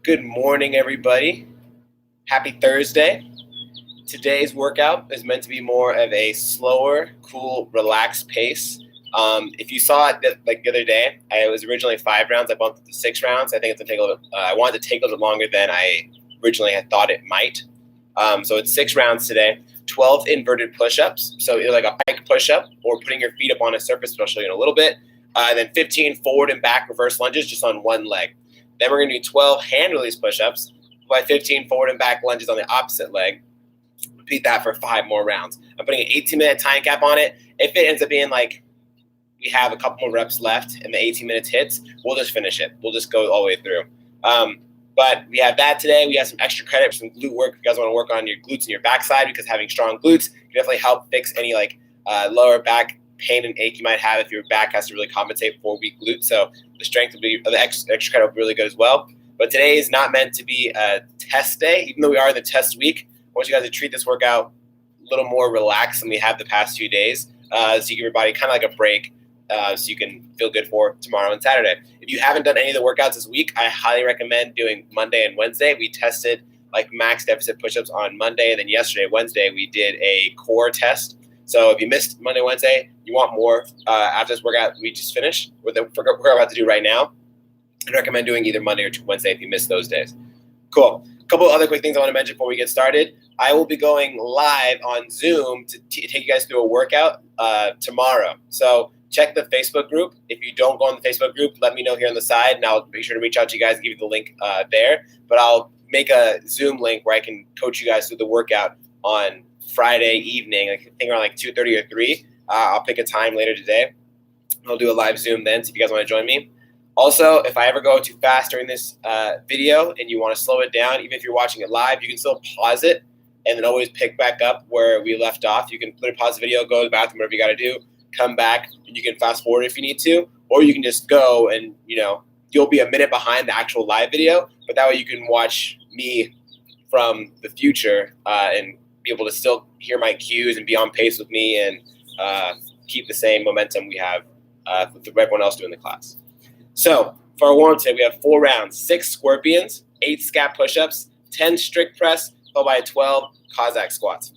Good morning, everybody. Happy Thursday. Today's workout is meant to be more of a slower, cool, relaxed pace. If you saw it like the other day, it was originally 5 rounds. I bumped it to 6 rounds. I think it's gonna take a little. I wanted to take a little longer than I originally had thought it might. So it's 6 rounds today. 12 inverted push-ups. So either like a pike push-up or putting your feet up on a surface, which I'll show you in a little bit. And then 15 forward and back reverse lunges just on one leg. Then we're going to do 12 hand release push-ups by 15 forward and back lunges on the opposite leg. Repeat that for 5 more rounds. I'm putting an 18-minute time cap on it. If it ends up being like we have a couple more reps left and the 18 minutes hits, we'll just finish it. We'll just go all the way through. But we have that today. We have some extra credit for some glute work. If you guys want to work on your glutes and your backside, because having strong glutes can definitely help fix any lower back pain and ache you might have if your back has to really compensate for weak glutes. So the strength will be, the extra credit will be really good as well. But today is not meant to be a test day, even though we are in the test week. I want you guys to treat this workout a little more relaxed than we have the past few days, so you give your body kind of like a break, so you can feel good for tomorrow and Saturday. If you haven't done any of the workouts this week, I highly recommend doing Monday and Wednesday. We tested like max deficit push-ups on Monday, and then yesterday, Wednesday, we did a core test. So if you missed Monday, Wednesday, you want more after this workout we just finished, with the workout we're about to do right now, I'd recommend doing either Monday or Wednesday if you missed those days. Cool. A couple of other quick things I want to mention before we get started. I will be going live on Zoom to take you guys through a workout tomorrow. So check the Facebook group. If you don't go on the Facebook group, let me know here on the side, and I'll make sure to reach out to you guys and give you the link there. But I'll make a Zoom link where I can coach you guys through the workout on Friday evening, I think around like 2:30 or 3. I'll pick a time later today. I'll do a live Zoom then, so if you guys want to join me. Also, if I ever go too fast during this video and you want to slow it down, even if you're watching it live, you can still pause it and then always pick back up where we left off. You can literally pause the video, go to the bathroom, whatever you got to do, come back, and you can fast forward if you need to, or you can just go and, you'll be a minute behind the actual live video, but that way you can watch me from the future and be able to still hear my cues and be on pace with me and keep the same momentum we have with everyone else doing the class. So for our warm-up today, we have 4 rounds: 6 scorpions, 8 scap push-ups, 10 strict press, followed by 12 Cossack squats.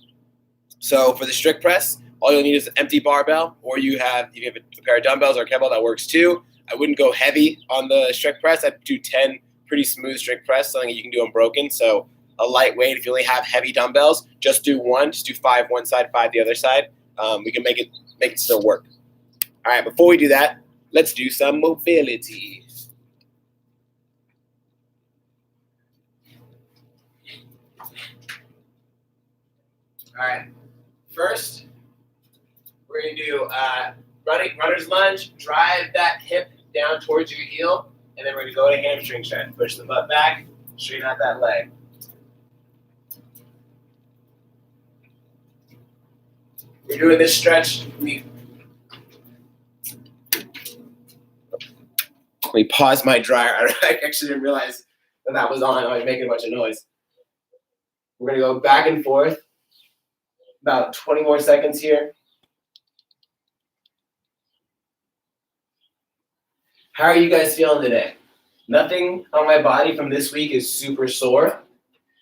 So for the strict press, all you'll need is an empty barbell, or if you have a pair of dumbbells or a kettlebell, that works too. I wouldn't go heavy on the strict press. I'd do 10 pretty smooth strict press, something that you can do unbroken. So a lightweight, if you only have heavy dumbbells, just do 1. Just do 5 one side, 5 the other side. We can make it still work. All right, before we do that, let's do some mobility. All right, first, we're going to do runner's lunge. Drive that hip down towards your heel, and then we're going to go to hamstring stretch. Push the butt back, straighten out that leg. We're doing this stretch. Let me pause my dryer. I actually didn't realize that was on. I was making a bunch of noise. We're going to go back and forth. About 20 more seconds here. How are you guys feeling today? Nothing on my body from this week is super sore,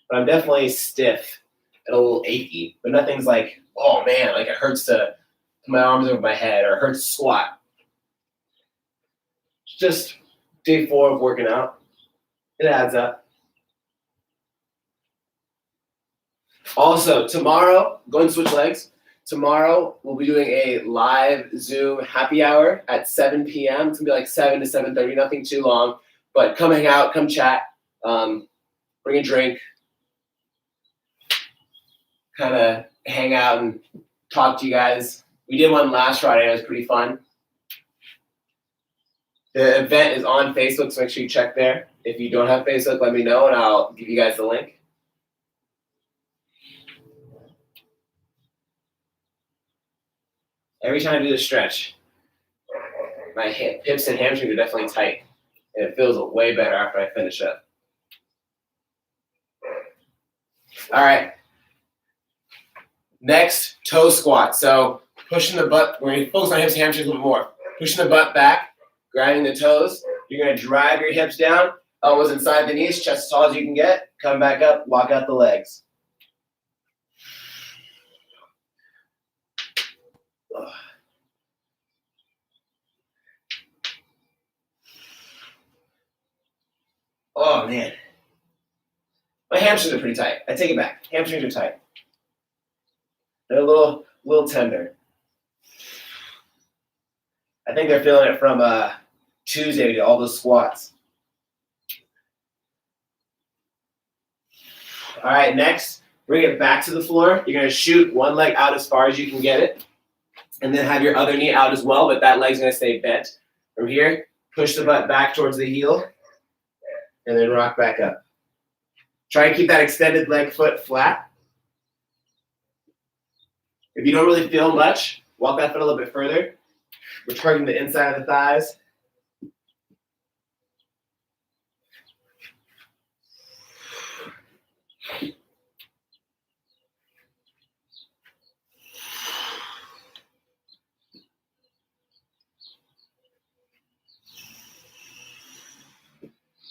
but I'm definitely stiff and a little achy. But nothing's like, oh man, like it hurts to put my arms over my head or it hurts to squat. It's just day 4 of working out. It adds up. Also, tomorrow, go and switch legs. Tomorrow, we'll be doing a live Zoom happy hour at 7 p.m. It's going to be like 7 to 7:30, nothing too long. But come hang out, come chat, bring a drink, kind of hang out and talk to you guys. We did one last Friday, and it was pretty fun. The event is on Facebook, so make sure you check there. If you don't have Facebook, let me know, and I'll give you guys the link. Every time I do the stretch, my hips and hamstrings are definitely tight, and it feels way better after I finish up. All right. Next, toe squat. So pushing the butt, we're going to focus on hips and hamstrings a little more. Pushing the butt back, grinding the toes. You're going to drive your hips down, elbows inside the knees, chest as tall as you can get. Come back up, walk out the legs. Oh, man. My hamstrings are pretty tight. I take it back. Hamstrings are tight. They're a little tender. I think they're feeling it from Tuesday to all those squats. All right, next, bring it back to the floor. You're going to shoot one leg out as far as you can get it, and then have your other knee out as well, but that leg's going to stay bent. From here, push the butt back towards the heel, and then rock back up. Try and keep that extended leg foot flat. If you don't really feel much, walk that foot a little bit further. We're targeting the inside of the thighs.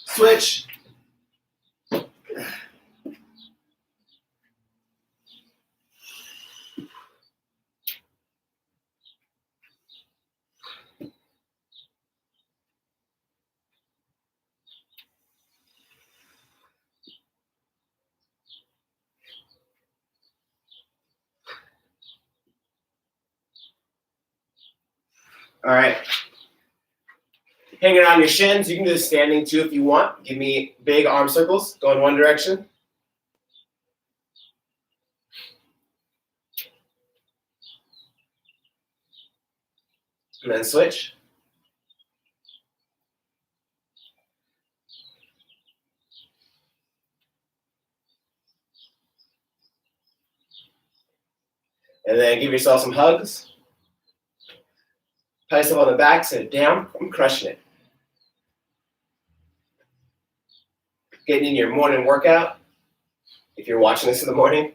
Switch. All right. Hanging on your shins. You can do this standing too if you want. Give me big arm circles. Go in one direction. And then switch. And then give yourself some hugs. Pat yourself on the back, sit down. I'm crushing it. Getting in your morning workout. If you're watching this in the morning.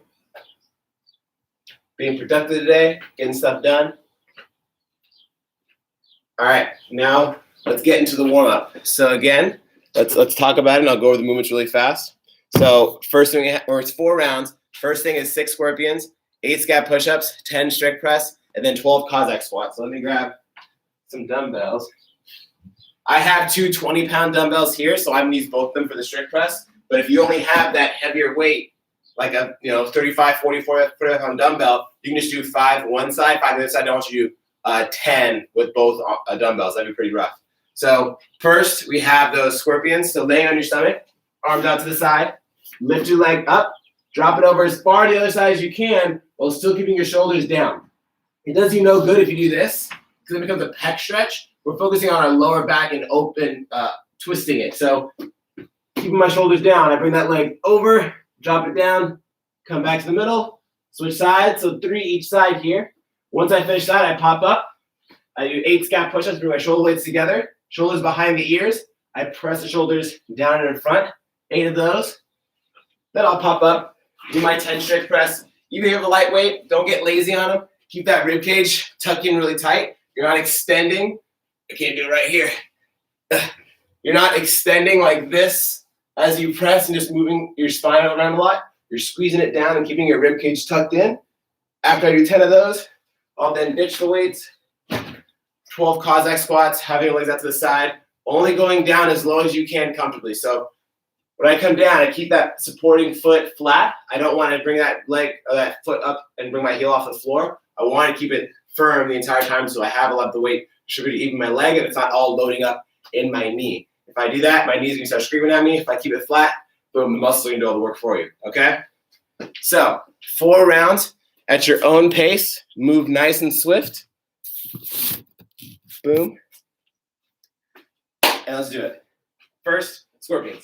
Being productive today, getting stuff done. All right, now let's get into the warm-up. So again, let's talk about it, and I'll go over the movements really fast. So first thing, it's 4 rounds. First thing is 6 scorpions, 8 scap push-ups, 10 strict press, and then 12 Cossack squats. So let me grab some dumbbells. I have 2 20-pound dumbbells here, so I'm going to use both of them for the strict press. But if you only have that heavier weight, like a 35, 44 pound dumbbell, you can just do 5 one side, 5 the other side. I don't want you to do 10 with both dumbbells. That'd be pretty rough. So first, we have those scorpions. So laying on your stomach, arms out to the side, lift your leg up, drop it over as far to the other side as you can while still keeping your shoulders down. It does you no good if you do this because it becomes a pec stretch. We're focusing on our lower back and open, twisting it. So keeping my shoulders down, I bring that leg over, drop it down, come back to the middle, switch sides. So 3 each side here. Once I finish that, I pop up. I do 8 scap push-ups, bring my shoulder blades together, shoulders behind the ears. I press the shoulders down and in front, 8 of those. Then I'll pop up, do my 10 strict press. Even if you have a lightweight, don't get lazy on them. Keep that rib cage tucked in really tight. You're not extending. I can't do it right here. You're not extending like this as you press and just moving your spine around a lot. You're squeezing it down and keeping your rib cage tucked in. After I do 10 of those, I'll then ditch the weights. 12 Cossack squats, having your legs out to the side, only going down as low as you can comfortably. So when I come down, I keep that supporting foot flat. I don't want to bring that leg or that foot up and bring my heel off the floor. I want to keep it firm the entire time so I have a lot of the weight distributed even my leg and it's not all loading up in my knee. If I do that, my knee's going to start screaming at me. If I keep it flat, boom, the muscles are going to do all the work for you, okay? So 4 rounds at your own pace. Move nice and swift. Boom. And let's do it. First, scorpions.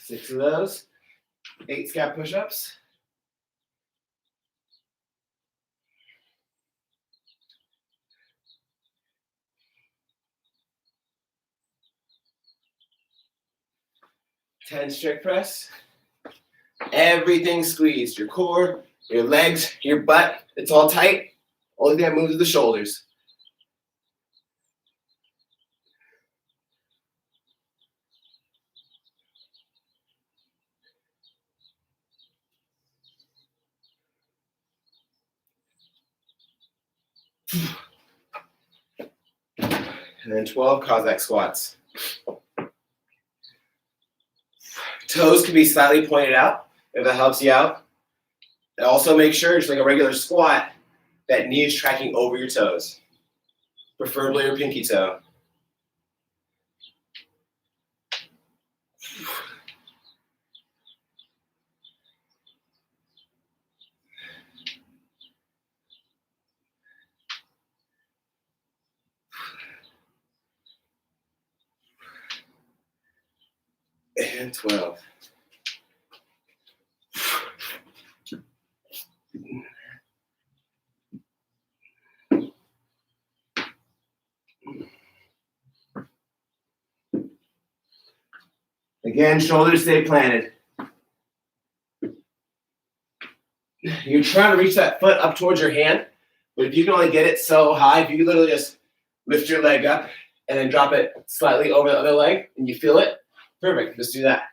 Six of those. 8 scap push-ups. 10 strict press. Everything squeezed. Your core, your legs, your butt. It's all tight. Only thing that moves is the shoulders. And then 12 Cossack squats. Toes can be slightly pointed out if that helps you out. And also make sure, just like a regular squat, that knee is tracking over your toes, preferably your pinky toe. And 12. Again, shoulders stay planted. You're trying to reach that foot up towards your hand, but if you can only get it so high, if you literally just lift your leg up and then drop it slightly over the other leg and you feel it, perfect, just do that.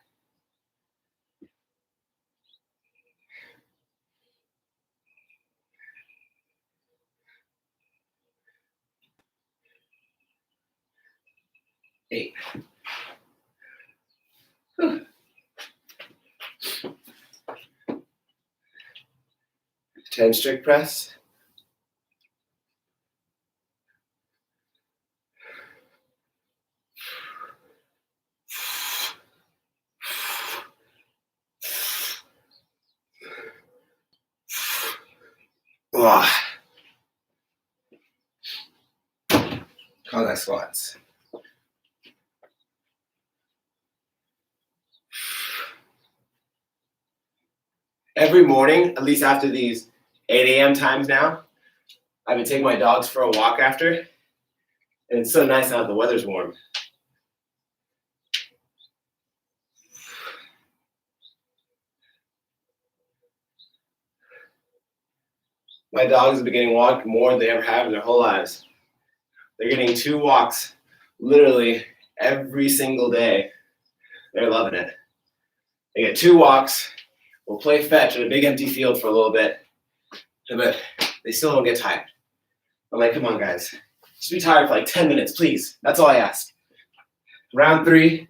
Eight. 10 strict press. Cossack squats. Every morning, at least after these 8 a.m. times now, I've been taking my dogs for a walk after, and it's so nice now that the weather's warm. My dogs have been getting walked more than they ever have in their whole lives. They're getting 2 walks literally every single day. They're loving it. They get 2 walks. We'll play fetch in a big empty field for a little bit, but they still don't get tired. I'm like, come on, guys. Just be tired for like 10 minutes, please. That's all I ask. Round 3.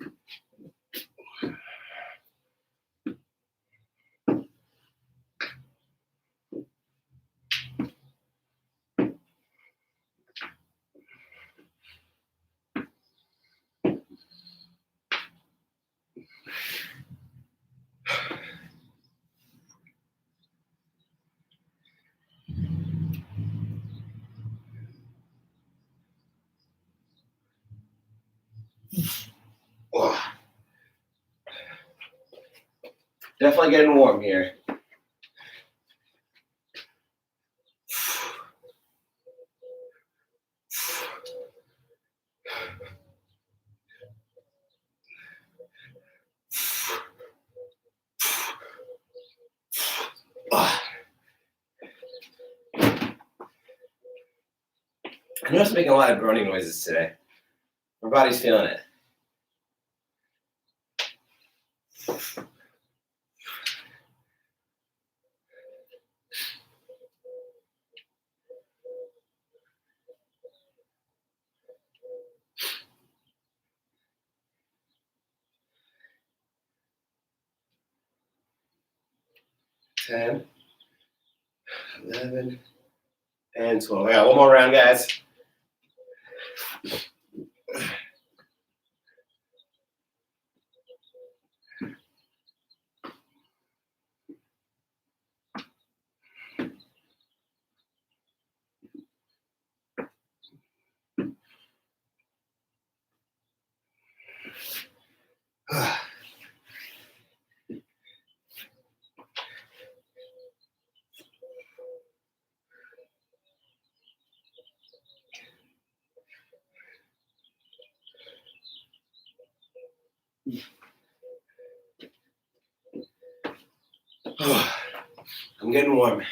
Oh. Definitely getting warm here. Oh. I know it's making a lot of groaning noises today. My body's feeling it. Ten, 11, and 12. I got one more round, guys. getting warm.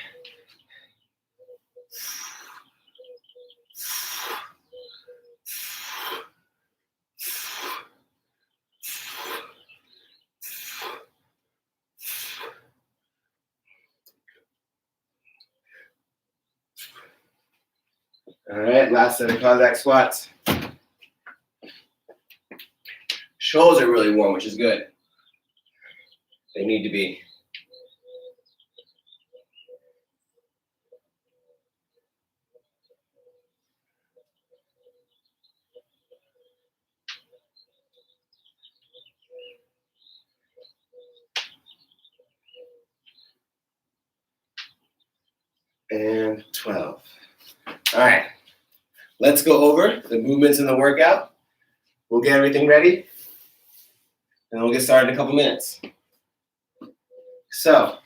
All right, last set of Cossack squats. Shoulders are really warm, which is good. They need to be. And 12. All right, let's go over the movements in the workout. We'll get everything ready, and we'll get started in a couple minutes. So,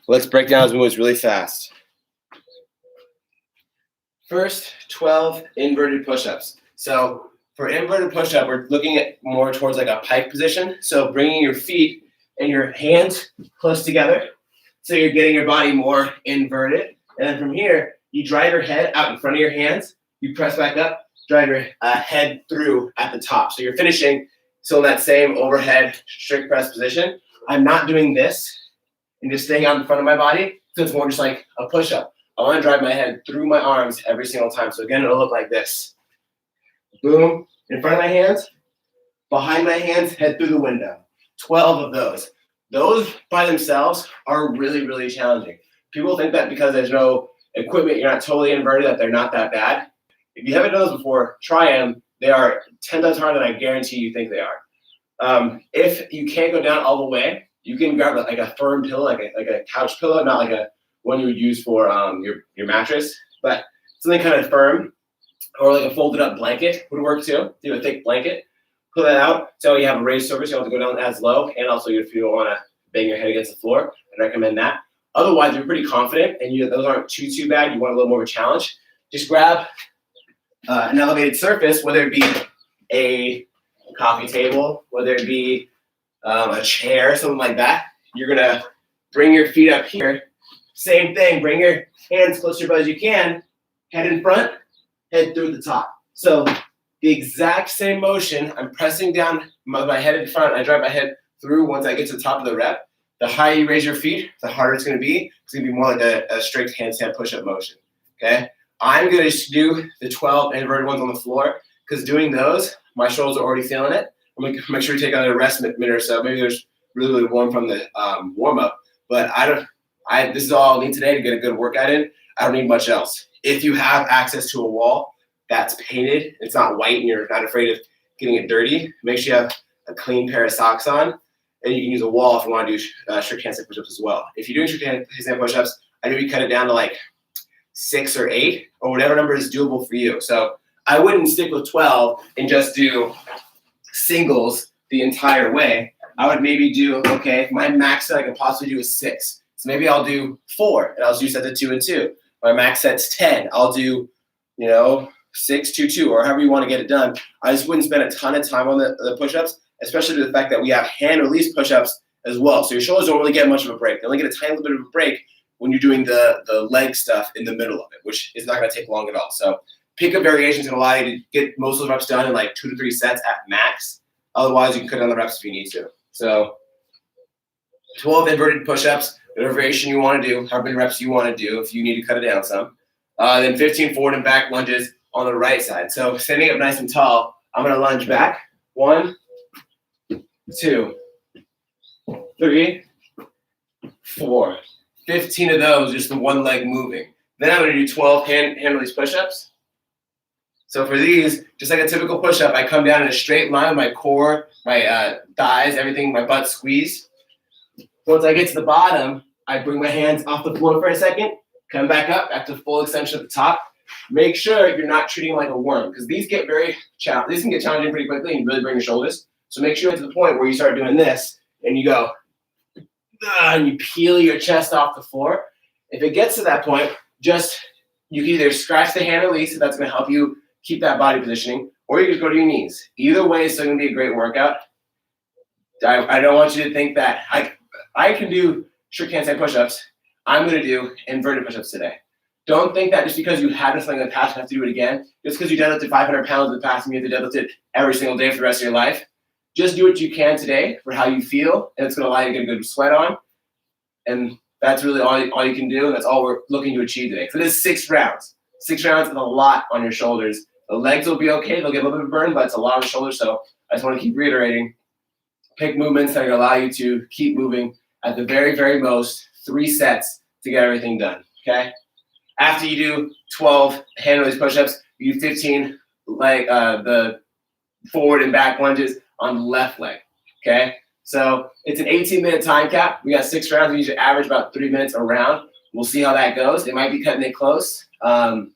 let's break down those movements really fast. First, 12 inverted push-ups. So, for inverted push-up, we're looking at more towards like a pike position. So, bringing your feet and your hands close together. So you're getting your body more inverted. And then from here, you drive your head out in front of your hands. You press back up, drive your head through at the top. So you're finishing still in that same overhead strict press position. I'm not doing this and just staying out in front of my body. So it's more just like a push-up. I want to drive my head through my arms every single time. So again, it'll look like this. Boom, in front of my hands, behind my hands, head through the window. 12 of those. Those by themselves are really, really challenging. People think that because there's no equipment, you're not totally inverted, that they're not that bad. If you haven't done those before, try them. They are 10 times harder than I guarantee you think they are. If you can't go down all the way, you can grab like a firm pillow, like a couch pillow, not like a one you would use for your mattress, but something kind of firm, or like a folded up blanket would work too. Do a thick blanket. Pull that out so you have a raised surface. You don't have to go down as low, and also if you don't want to bang your head against the floor, I'd recommend that. Otherwise, you're pretty confident, and those aren't too bad. You want a little more of a challenge. Just grab an elevated surface, whether it be a coffee table, whether it be a chair, something like that. You're gonna bring your feet up here. Same thing. Bring your hands close to your butt as you can. Head in front, head through the top. So the exact same motion, I'm pressing down my head in front, I drive my head through once I get to the top of the rep. The higher you raise your feet, the harder it's gonna be. It's gonna be more like a straight handstand push-up motion, okay? I'm gonna just do the 12 inverted ones on the floor, because doing those, my shoulders are already feeling it. I'm gonna make sure you take another rest minute or so. Maybe there's really warm from the warm-up, but this is all I need today to get a good workout in. I don't need much else. If you have access to a wall that's painted, it's not white, and you're not afraid of getting it dirty, make sure you have a clean pair of socks on, and you can use a wall if you want to do strict handstand push-ups as well. If you're doing strict handstand push-ups, I know you cut it down to like 6 or 8 or whatever number is doable for you. So I wouldn't stick with 12 and just do singles the entire way. I would maybe do, okay, my max that I can possibly do is 6. So maybe I'll do 4, and I'll do set to 2 and 2. My max set's 10. I'll do, 6, 2, 2, or however you want to get it done. I just wouldn't spend a ton of time on the push-ups, especially to the fact that we have hand release push-ups as well. So your shoulders don't really get much of a break. They only get a tiny little bit of a break when you're doing the leg stuff in the middle of it, which is not going to take long at all. So pick a variation is going to allow you to get most of the reps done in like 2 to 3 sets at max. Otherwise, you can cut down the reps if you need to. So 12 inverted push-ups, whatever variation you want to do, however many reps you want to do if you need to cut it down some. Then 15 forward and back lunges on the right side. So standing up nice and tall, I'm going to lunge back. 1, 2, 3, 4. 15 of those, just the one leg moving. Then I'm going to do 12 hand release push-ups. So for these, just like a typical push-up, I come down in a straight line with my core, my thighs, everything, my butt squeezed. Once I get to the bottom, I bring my hands off the floor for a second, come back up to full extension at the top. Make sure you're not treating like a worm, because these can get challenging pretty quickly and really bring your shoulders. So make sure you get to the point where you start doing this and you go, and you peel your chest off the floor. If it gets to that point, you can either scratch the hand release if that's going to help you keep that body positioning, or you just go to your knees. Either way is still going to be a great workout. I don't want you to think that I can do strict handstand push-ups I'm going to do inverted push-ups today. Don't think that just because you had something in the past, you have to do it again. Just because you deadlifted 500 pounds in the past, and you have to deadlift it every single day for the rest of your life. Just do what you can today for how you feel, and it's going to allow you to get a good sweat on. And that's really all you can do, and that's all we're looking to achieve today. So this is 6 rounds. 6 rounds is a lot on your shoulders. The legs will be okay. They'll get a little bit of burn, but it's a lot on the shoulders. So I just want to keep reiterating. Pick movements that are going to allow you to keep moving at the very, very most 3 sets to get everything done, okay? After you do 12 hand release push-ups, you do 15 the forward and back lunges on the left leg, okay? So it's an 18-minute time cap. We got 6 rounds. We usually average about 3 minutes a round. We'll see how that goes. It might be cutting it close. If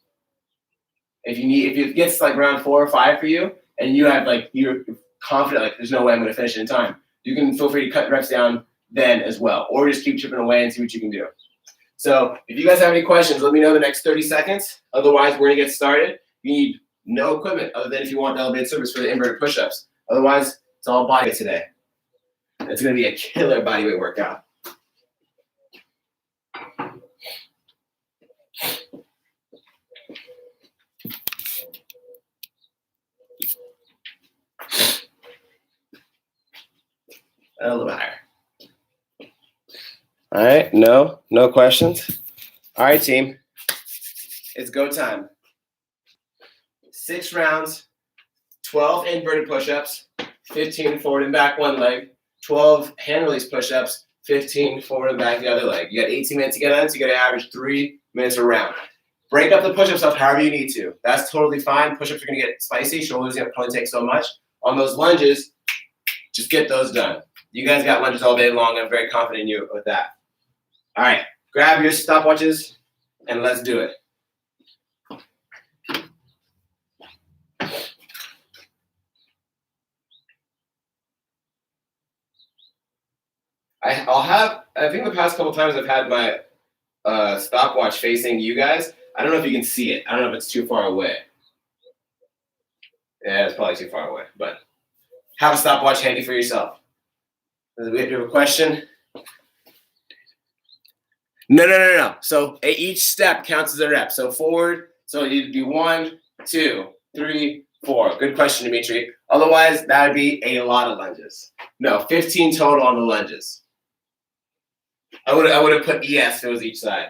it gets like round 4 or 5 for you, and you have you're confident there's no way I'm going to finish it in time, you can feel free to cut reps down then as well, or just keep chipping away and see what you can do. So if you guys have any questions, let me know the next 30 seconds. Otherwise, we're going to get started. You need no equipment other than if you want elevated service for the inverted push-ups. Otherwise, it's all body weight today. It's going to be a killer body weight workout. A little bit higher. All right, no questions. All right, team, it's go time. 6 rounds, 12 inverted push-ups, 15 forward and back one leg, 12 hand release push-ups, 15 forward and back the other leg. You got 18 minutes to get on, so you got to average 3 minutes a round. Break up the push-up stuff however you need to. That's totally fine. Push-ups are going to get spicy. Shoulders are going to only take so much. On those lunges, just get those done. You guys got lunges all day long. I'm very confident in you with that. All right, grab your stopwatches and let's do it. I think the past couple times I've had my stopwatch facing you guys. I don't know if you can see it. I don't know if it's too far away. Yeah, it's probably too far away, but have a stopwatch handy for yourself. Do we have a question? No. So each step counts as a rep. So forward, so you do 1, 2, 3, 4. Good question, Dimitri. Otherwise, that would be a lot of lunges. No, 15 total on the lunges. I would have put ES if it was each side.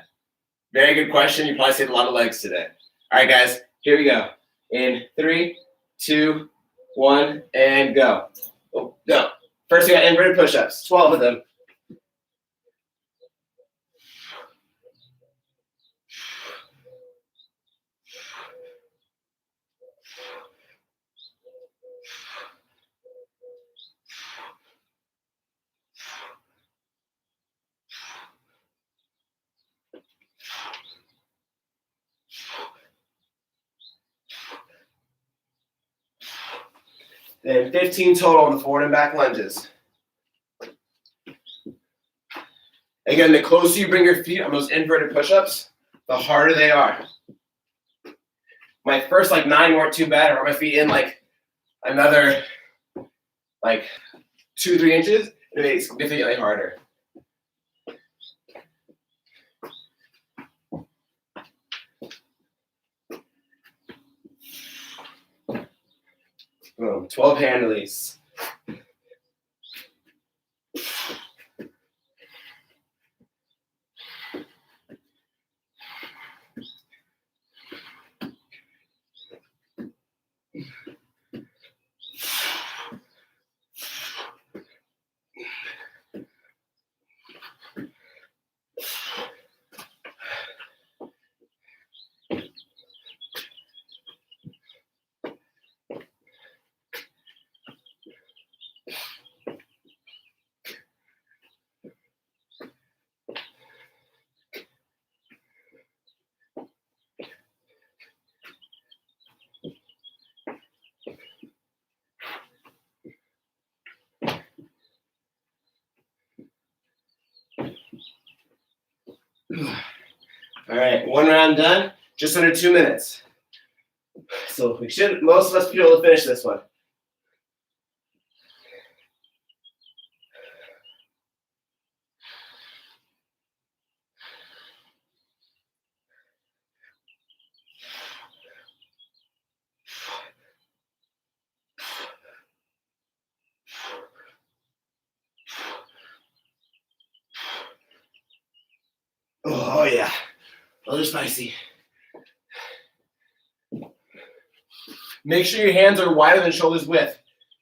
Very good question. You probably saved a lot of legs today. All right, guys, here we go. In 3, 2, 1, and go. Oh, go. First, we got inverted push-ups, 12 of them. Then 15 total on the forward and back lunges. Again, the closer you bring your feet on those inverted push-ups, the harder they are. My first 9 weren't too bad. I brought my feet in another 2-3 inches, and it made it significantly harder. Boom, 12 hand release. All right, 1 round done, just under 2 minutes. So most of us be able to finish this one. Oh yeah, those are spicy. Make sure your hands are wider than shoulders width.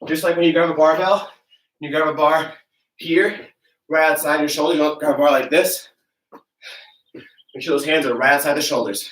Just like when you grab a barbell, you grab a bar here, right outside your shoulder. You don't grab a bar like this. Make sure those hands are right outside the shoulders.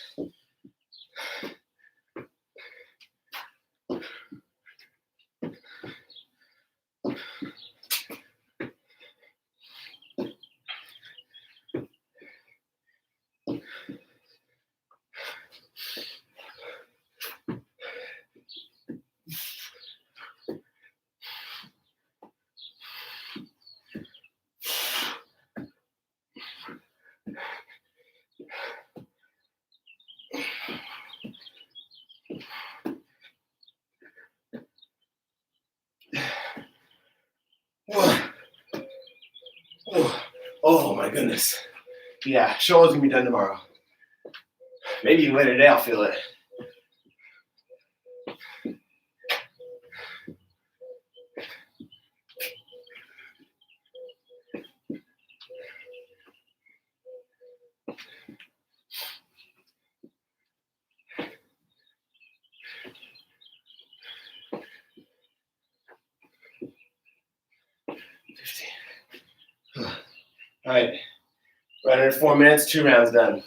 Oh my goodness. Yeah, shoulders gonna be done tomorrow. Maybe even later today I'll feel it. All right, right under 4 minutes, 2 rounds done.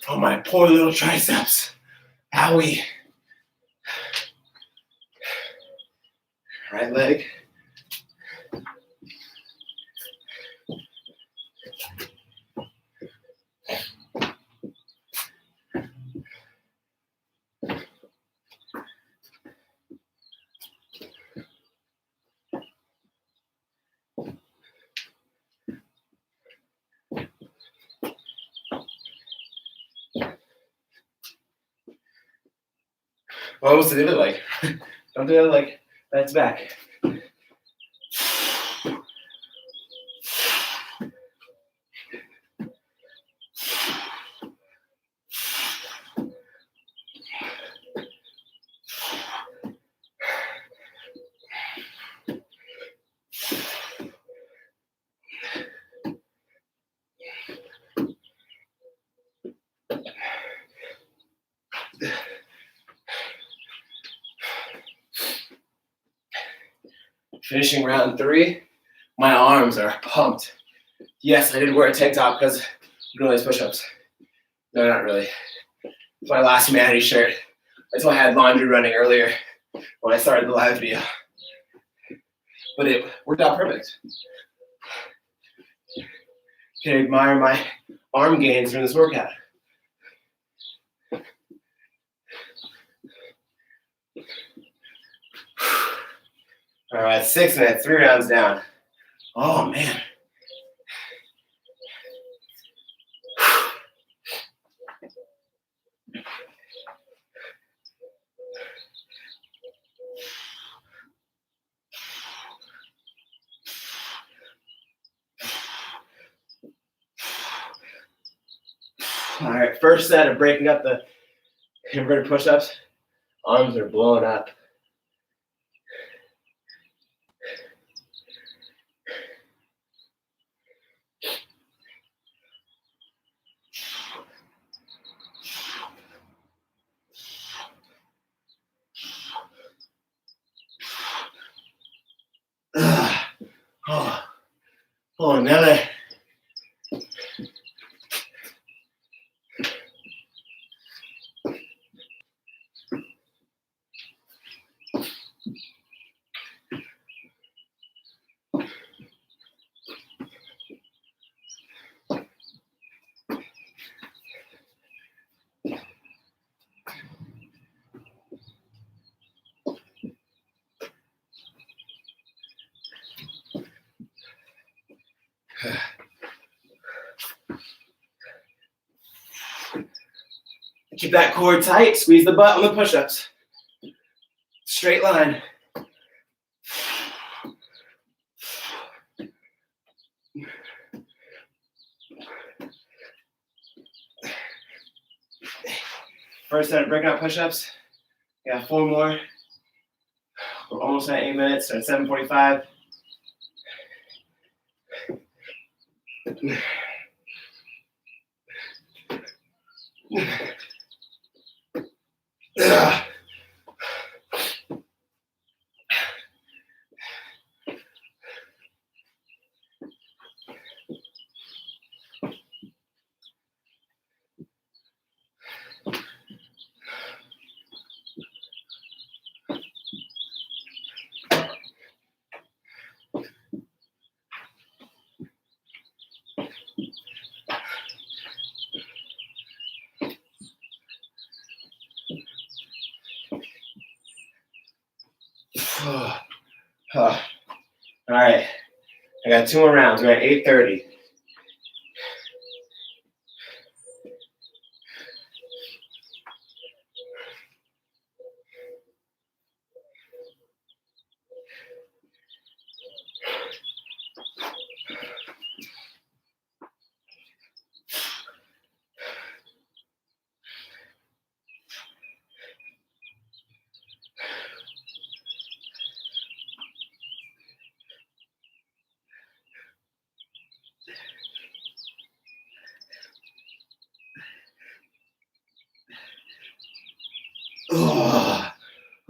Oh, my poor little triceps. Owie. Right leg. What was the other leg? Don't do it like that's back. Finishing round 3, my arms are pumped. Yes, I did wear a tank top because I'm doing these push-ups. No, not really. It's my last humanity shirt. That's why I had laundry running earlier when I started the live video. But it worked out perfect. You can admire my arm gains during this workout. All right, 6 minutes, 3 rounds down. Oh, man. All right, first set of breaking up the inverted push-ups. Arms are blowing up. Oh, another. Keep that core tight. Squeeze the butt on the push-ups. Straight line. First set of breakout push-ups. Yeah, 4 more. We're almost at 8 minutes, so at 7:45. All right, I got 2 more rounds. We're at 8:30.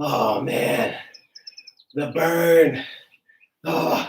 Oh man, the burn. Oh.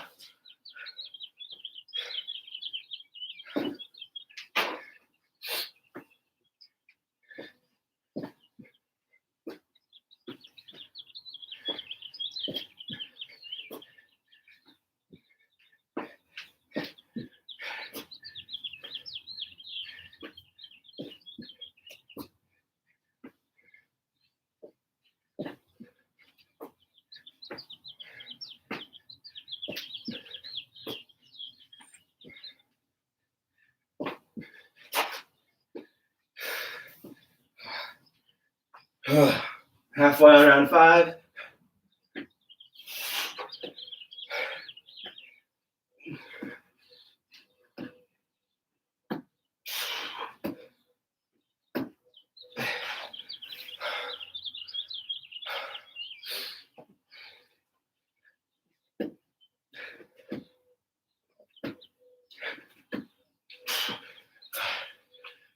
Halfway on round 5.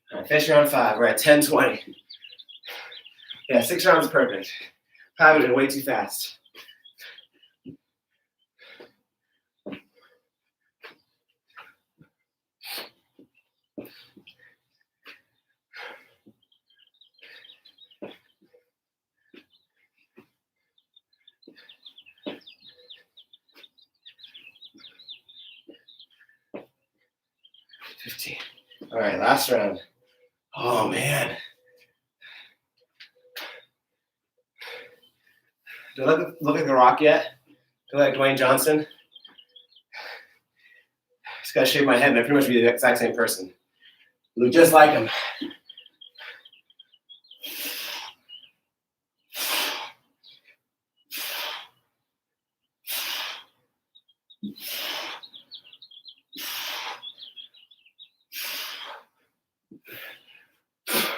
All right, finish round 5. We're at 10:20. Yeah, 6 rounds is perfect. 5 went way too fast. All right, last round. Oh man. Do I look like The Rock yet? Do I look like Dwayne Johnson? Just gotta shave my head and I pretty much be the exact same person. Look just like him.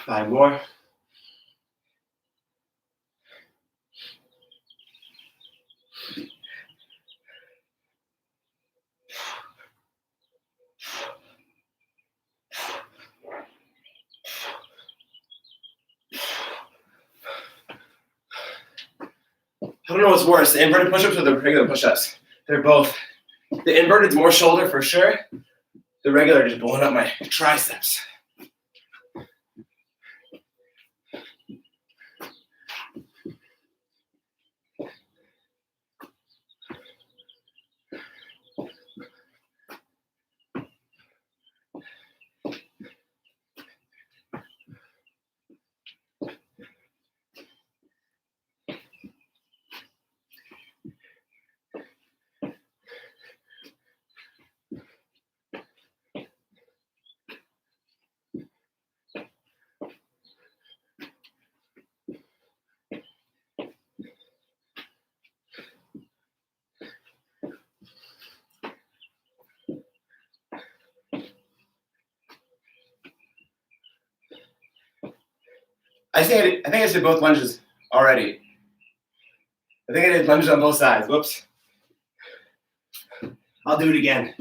Five more. I don't know what's worse, the inverted push-ups or the regular push-ups. They're both. The inverted's more shoulder for sure. The regular just blowing up my triceps. I think I did both lunges already. I think I did lunges on both sides. Whoops. I'll do it again.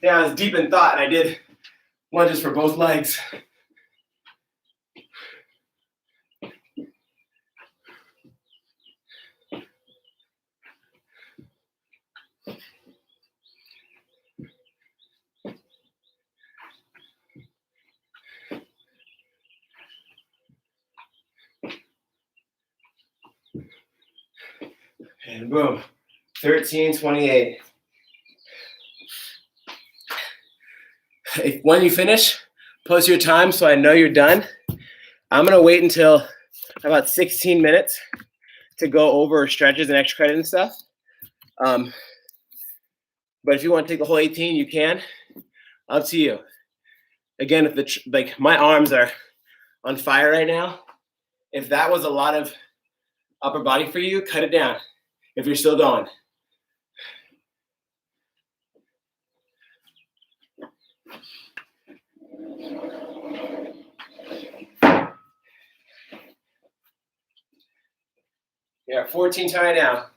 Yeah, I was deep in thought and I did lunges for both legs. And boom, 13:28. When you finish, post your time so I know you're done. I'm gonna wait until about 16 minutes to go over stretches and extra credit and stuff. But if you want to take the whole 18, you can. Up to you. Again, if my arms are on fire right now, if that was a lot of upper body for you, cut it down. If you're still going. Yeah, 14 right now.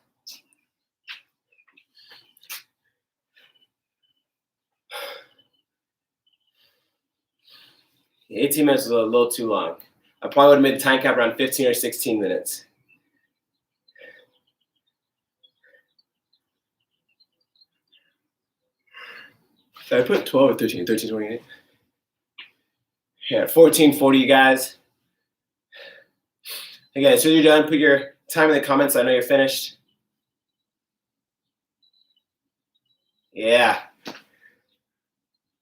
Yeah, 18 minutes is a little too long. I probably would have made the time cap around 15 or 16 minutes. Did I put 12 or 13? 13:28. Yeah, 14:40, you guys. Okay, so you're done. Put your time in the comments so I know you're finished. Yeah.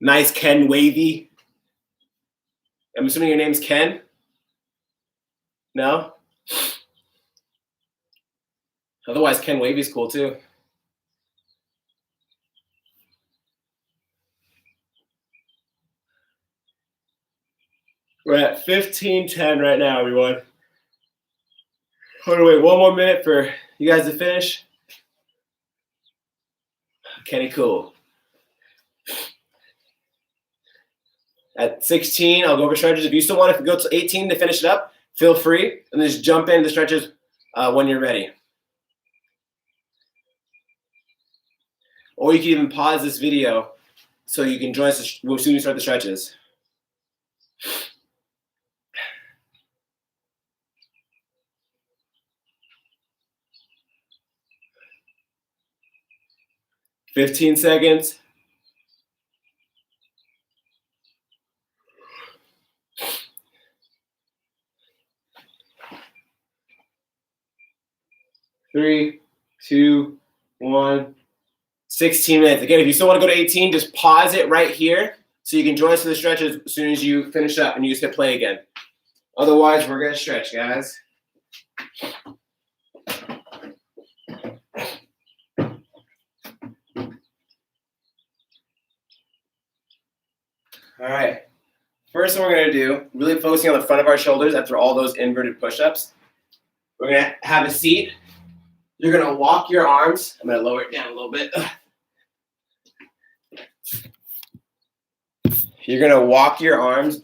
Nice, Ken Wavy. I'm assuming your name's Ken? No? Otherwise, Ken Wavy's cool too. We're at 15:10 right now, everyone. Hold on, wait one more minute for you guys to finish. Kenny, cool. At 16, I'll go over stretches. If you still want to go to 18 to finish it up, feel free. And then just jump in the stretches when you're ready. Or you can even pause this video so you can join us as soon as you start the stretches. $15 seconds. Three, 2, 1. 16 minutes. Again, if you still want to go to 18, just pause it right here so you can join us for the stretches as soon as you finish up and you just hit play again. Otherwise, we're going to stretch, guys. All right. First thing we're going to do, really focusing on the front of our shoulders after all those inverted push-ups. We're going to have a seat. You're going to walk your arms. I'm going to lower it down a little bit. You're going to walk your arms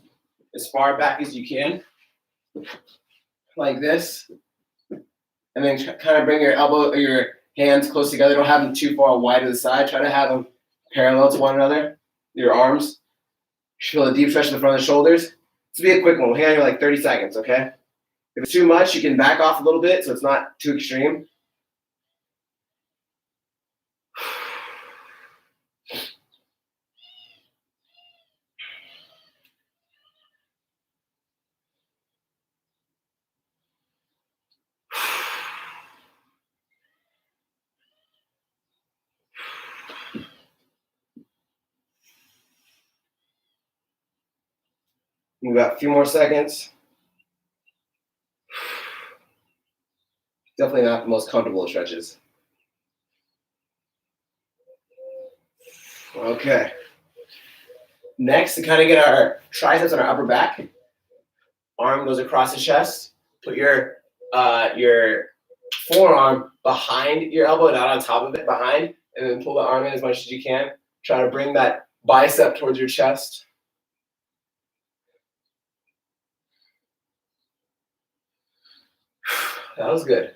as far back as you can, like this. And then kind of bring your elbow or your hands close together. Don't have them too far wide to the side. Try to have them parallel to one another, your arms. Feel a deep stretch in the front of the shoulders. This will be a quick one. We'll hang on here like 30 seconds, okay? If it's too much, you can back off a little bit so it's not too extreme. We've got a few more seconds. Definitely not the most comfortable of stretches. Okay. Next, to kind of get our triceps on our upper back, arm goes across the chest. Put your forearm behind your elbow, not on top of it, behind, and then pull the arm in as much as you can. Try to bring that bicep towards your chest. That was good.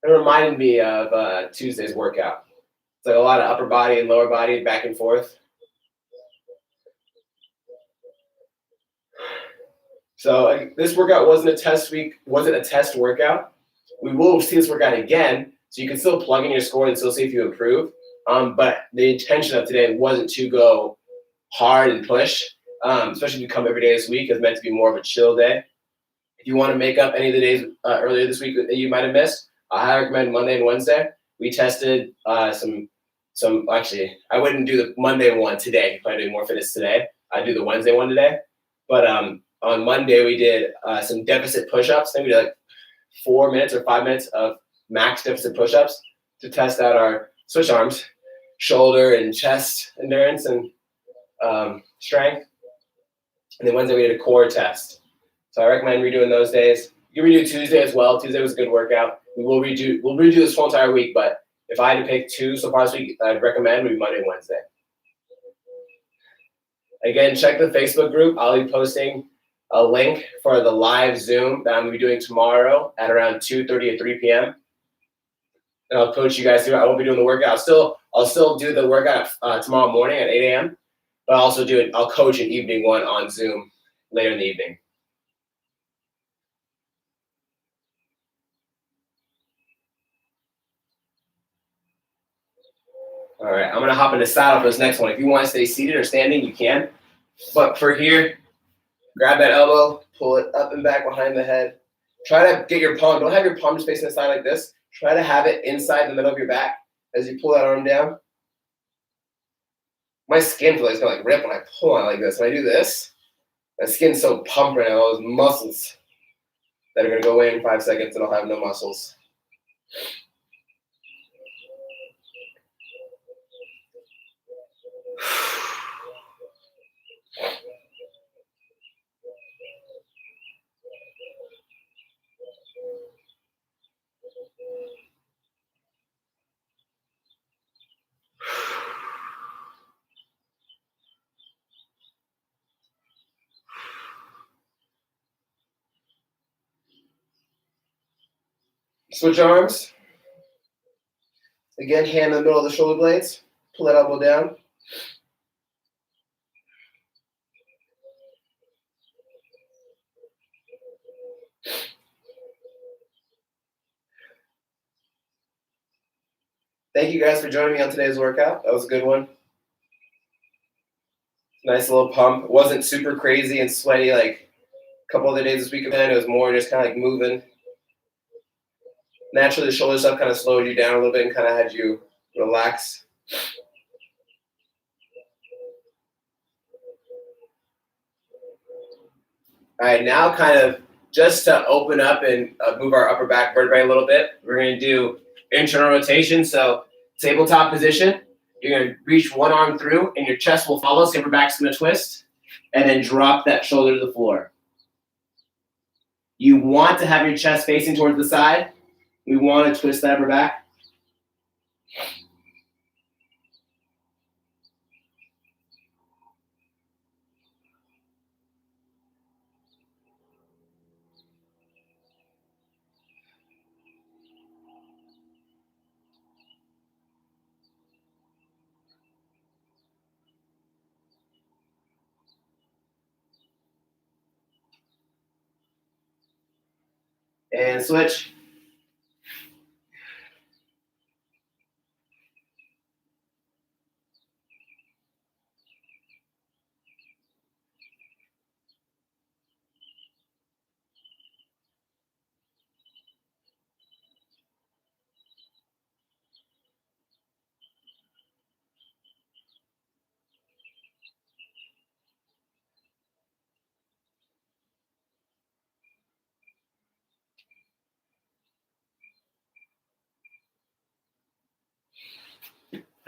It reminded me of Tuesday's workout. It's like a lot of upper body and lower body back and forth. So this workout wasn't a test workout. We will see this workout again, so you can still plug in your score and still see if you improve. But the intention of today wasn't to go hard and push, especially if you come every day this week. It's meant to be more of a chill day. If you want to make up any of the days earlier this week that you might have missed, I highly recommend Monday and Wednesday. We tested some. Actually, I wouldn't do the Monday one today. If I do more fitness today, I'd do the Wednesday one today. But on Monday we did some deficit push-ups. I think we did like 4 minutes or 5 minutes of max deficit push-ups to test out our switch arms, shoulder and chest endurance and strength. And then Wednesday we did a core test. So I recommend redoing those days. You can redo Tuesday as well. Tuesday was a good workout. We'll redo this whole entire week, but if I had to pick two so far this week, I'd recommend would be Monday and Wednesday. Again, check the Facebook group. I'll be posting a link for the live Zoom that I'm going to be doing tomorrow at around 2:30 or 3 p.m. And I'll coach you guys through it. I won't be doing the workout. I'll still do the workout tomorrow morning at 8 a.m. But I'll coach an evening one on Zoom later in the evening. All right, I'm gonna hop into saddle for this next one. If you want to stay seated or standing, you can. But for here, grab that elbow, pull it up and back behind the head. Try to get your palm. Don't have your palm just facing the side like this. Try to have it inside the middle of your back as you pull that arm down. My skin feels like it's gonna like rip when I pull on it like this. When I do this, my skin's so pumped right now. All those muscles that are gonna go away in 5 seconds, and I'll have no muscles. Switch arms. Again, hand in the middle of the shoulder blades. Pull that elbow down. Thank you guys for joining me on today's workout. That was a good one. Nice little pump. It wasn't super crazy and sweaty like a couple other days this week. It was more just kind of like moving. Naturally, the shoulder stuff kind of slowed you down a little bit and kind of had you relax. All right, now kind of just to open up and move our upper back vertebrae a little bit, we're going to do internal rotation. So tabletop position. You're going to reach one arm through and your chest will follow. So your upper back's going to twist and then drop that shoulder to the floor. You want to have your chest facing towards the side. We want to twist that upper back. And switch.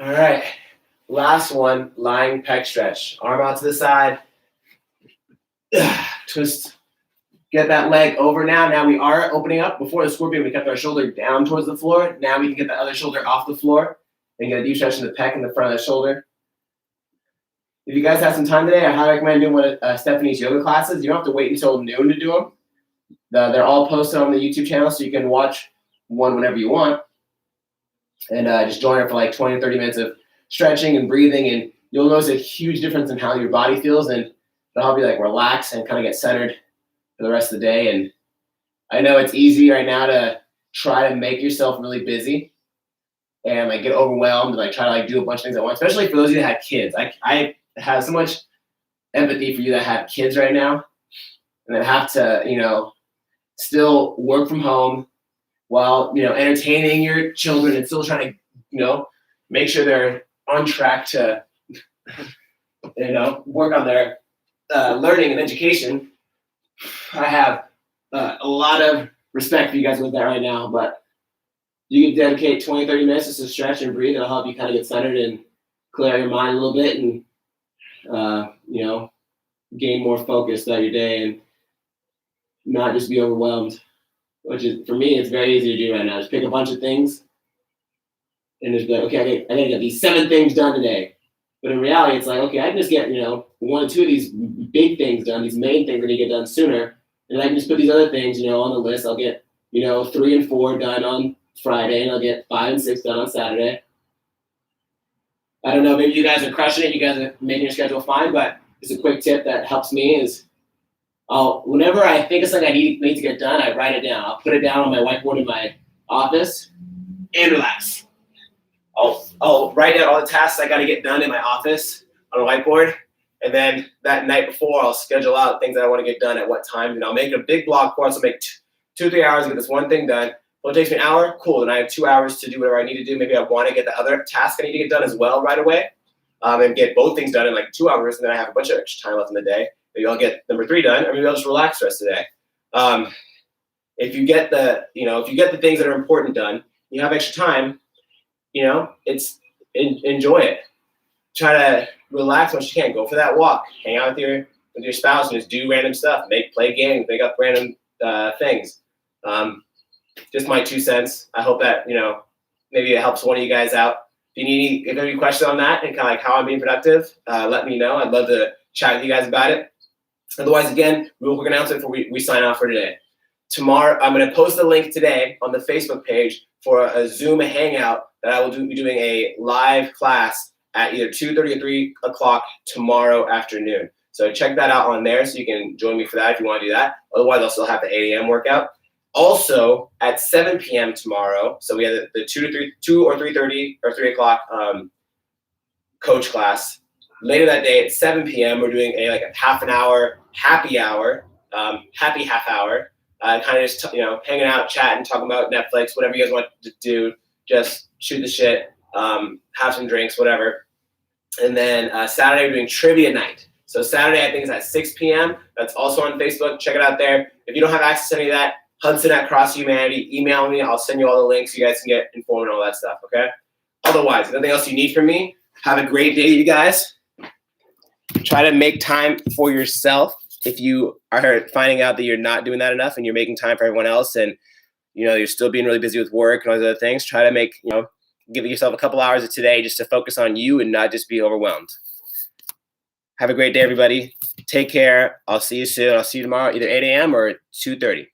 All right, last one, lying pec stretch. Arm out to the side, Just get that leg over now. Now we are opening up. Before the scorpion, we kept our shoulder down towards the floor. Now we can get the other shoulder off the floor and get a deep stretch in the pec in the front of the shoulder. If you guys have some time today, I highly recommend doing one of Stephanie's yoga classes. You don't have to wait until noon to do them. They're all posted on the YouTube channel, so you can watch one whenever you want. And just join her for like 20 or 30 minutes of stretching and breathing, and you'll notice a huge difference in how your body feels, and it'll help you like relax and kind of get centered for the rest of the day. And I know it's easy right now to try to make yourself really busy and like get overwhelmed and like try to like do a bunch of things at once, especially for those of you that had kids. I have so much empathy for you that have kids right now and that have to, still work from home while, entertaining your children and still trying to, make sure they're on track to, work on their learning and education. I have a lot of respect for you guys with that right now, but you can dedicate 20, 30 minutes just to stretch and breathe. It'll help you kind of get centered and clear your mind a little bit and, gain more focus throughout your day and not just be overwhelmed, which is, for me, it's very easy to do right now. Just pick a bunch of things and just be like, okay, I gotta get these 7 things done today. But in reality, it's like, okay, I can just get, 1 or 2 of these big things done, these main things that need to get done sooner. And I can just put these other things, on the list. I'll get, 3 and 4 done on Friday, and I'll get 5 and 6 done on Saturday. I don't know, maybe you guys are crushing it. You guys are making your schedule fine, but it's a quick tip that helps me is whenever I think of something I need to get done, I write it down. I'll put it down on my whiteboard in my office and relax. I'll write down all the tasks I got to get done in my office on a whiteboard. And then that night before, I'll schedule out things that I want to get done at what time. And I'll make a big block for us. I'll make 2 or 3 hours to get this one thing done. Well, it takes me an hour. Cool. Then I have 2 hours to do whatever I need to do. Maybe I want to get the other task I need to get done as well right away. And get both things done in like 2 hours. And then I have a bunch of extra time left in the day. Maybe I'll get number 3 done, or maybe I'll just relax the rest of the day. If you get the things that are important done, you have extra time, enjoy it. Try to relax when you can. Go for that walk. Hang out with your spouse and just do random stuff. Play games. Make up random things. Just my 2 cents. I hope that maybe it helps one of you guys out. If you have any questions on that and kind of like how I'm being productive, let me know. I'd love to chat with you guys about it. Otherwise, again, real quick announcement before we sign off for today. Tomorrow, I'm going to post a link today on the Facebook page for a Zoom hangout that I will be doing a live class at either 2:30 or 3 o'clock tomorrow afternoon. So check that out on there so you can join me for that if you want to do that. Otherwise, I'll still have the 8 a.m. workout. Also, at 7 p.m. tomorrow, so we have the 2 or 3:30 or 3 o'clock coach class. Later that day at 7 p.m., we're doing a half an hour happy hour, happy half hour, kind of just hanging out, chatting, talking about Netflix, whatever you guys want to do. Just shoot the shit, have some drinks, whatever. And then Saturday we're doing trivia night. So Saturday I think is at 6 p.m. That's also on Facebook. Check it out there. If you don't have access to any of that, Hudson at Cross Humanity, email me. I'll send you all the links so you guys can get informed and all that stuff. Okay. Otherwise, nothing else you need from me. Have a great day, you guys. Try to make time for yourself. If you are finding out that you're not doing that enough and you're making time for everyone else and, you're still being really busy with work and all those other things, try to give yourself a couple hours of today just to focus on you and not just be overwhelmed. Have a great day, everybody. Take care. I'll see you soon. I'll see you tomorrow, either 8 a.m. or 2:30.